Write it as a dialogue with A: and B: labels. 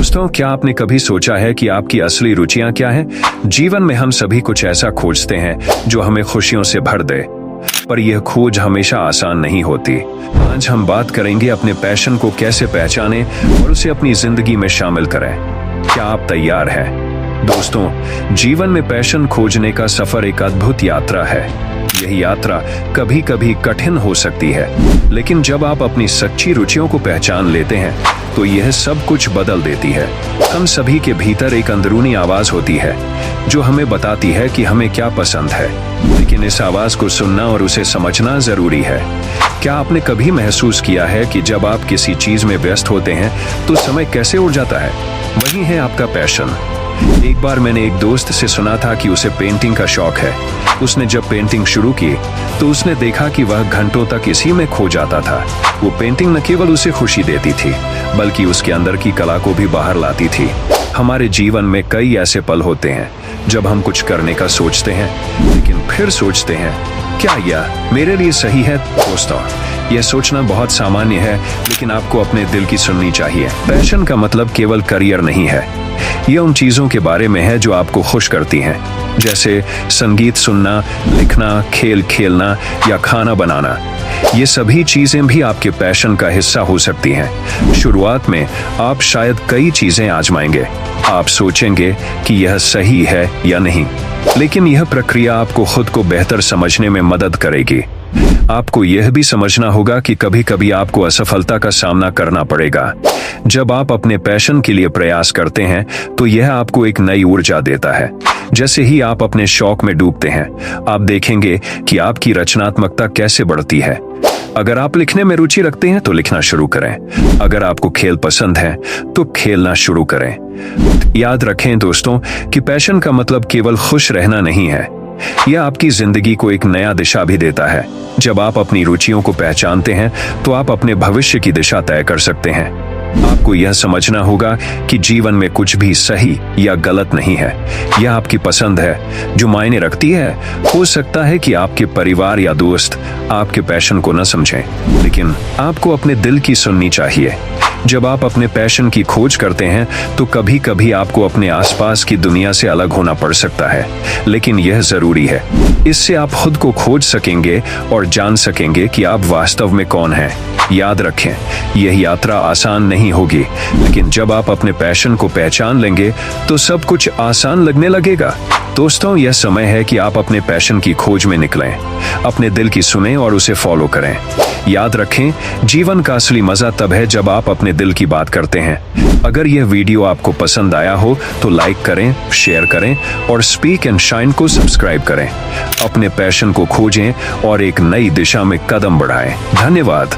A: दोस्तों, क्या आपने कभी सोचा है कि आपकी असली रुचियां क्या हैं? जीवन में हम सभी कुछ ऐसा खोजते हैं जो हमें खुशियों से भर दे, पर यह खोज हमेशा आसान नहीं होती। आज हम बात करेंगे अपने पैशन को कैसे पहचानें और उसे अपनी जिंदगी में शामिल करें। क्या आप तैयार हैं? दोस्तों, जीवन में पैशन खोजने का सफर एक अद्भुत यात्रा है। यह यात्रा कभी कभी कठिन हो सकती है, लेकिन जब आप अपनी सच्ची रुचियों को पहचान लेते हैं तो यह सब कुछ बदल देती है। हम सभी के भीतर एक अंदरूनी आवाज होती है जो हमें बताती है कि हमें क्या पसंद है, लेकिन इस आवाज को सुनना और उसे समझना जरूरी है। क्या आपने कभी महसूस किया है कि जब आप किसी चीज में व्यस्त होते हैं तो समय कैसे उड़ जाता है? वही है आपका पैशन। एक बार मैंने एक दोस्त से सुना था कि उसे पेंटिंग का शौक है। उसने जब पेंटिंग शुरू की तो उसने देखा कि वह घंटों तक इसी में खो जाता था। वो पेंटिंग न केवल उसे खुशी देती थी, बल्कि उसके अंदर की कला को भी बाहर लाती थी। हमारे जीवन में कई ऐसे पल होते हैं जब हम कुछ करने का सोचते हैं, लेकिन फिर सोचते हैं, क्या यह मेरे लिए सही है? दोस्तों, यह सोचना बहुत सामान्य है, लेकिन आपको अपने दिल की सुननी चाहिए। पैशन का मतलब केवल करियर नहीं है। यह उन चीजों के बारे में है जो आपको खुश करती हैं, जैसे संगीत सुनना, लिखना, खेल खेलना या खाना बनाना। ये सभी चीजें भी आपके पैशन का हिस्सा हो सकती हैं। शुरुआत में आप शायद कई चीजें आजमाएंगे। आप सोचेंगे कि यह सही है या नहीं, लेकिन यह प्रक्रिया आपको खुद को बेहतर समझने में मदद करेगी। आपको यह भी समझना होगा कि कभी कभी आपको असफलता का सामना करना पड़ेगा। जब आप अपने पैशन के लिए प्रयास करते हैं तो यह आपको एक नई ऊर्जा देता है। जैसे ही आप अपने शौक में डूबते हैं, आप देखेंगे कि आपकी रचनात्मकता कैसे बढ़ती है। अगर आप लिखने में रुचि रखते हैं तो लिखना शुरू करें। अगर आपको खेल पसंद है तो खेलना शुरू करें। याद रखें दोस्तों कि पैशन का मतलब केवल खुश रहना नहीं है, यह आपकी जिंदगी को एक नया दिशा भी देता है। जब आप अपनी रुचियों को पहचानते हैं तो आप अपने भविष्य की दिशा तय कर सकते हैं। आपको यह समझना होगा कि जीवन में कुछ भी सही या गलत नहीं है। यह आपकी पसंद है जो मायने रखती है। हो सकता है कि आपके परिवार या दोस्त आपके पैशन को न समझें, लेकिन आपको अपने दिल की सुननी चाहिए। जब आप अपने पैशन की खोज करते हैं तो कभी कभी आपको अपने आसपास की दुनिया से अलग होना पड़ सकता है, लेकिन यह जरूरी है। इससे आप खुद को खोज सकेंगे और जान सकेंगे कि आप वास्तव में कौन हैं। याद रखें, यह यात्रा आसान नहीं होगी, लेकिन जब आप अपने पैशन को पहचान लेंगे तो सब कुछ आसान लगने लगेगा। दोस्तों, यह समय है कि आप अपने पैशन की खोज में निकलें। अपने दिल की सुनें और उसे फॉलो करें। याद रखें, जीवन का असली मजा तब है जब आप अपने दिल की बात करते हैं। अगर यह वीडियो आपको पसंद आया हो तो लाइक करें, शेयर करें और स्पीक एंड शाइन को सब्सक्राइब करें। अपने पैशन को खोजें और एक नई दिशा में कदम बढ़ाएं। धन्यवाद।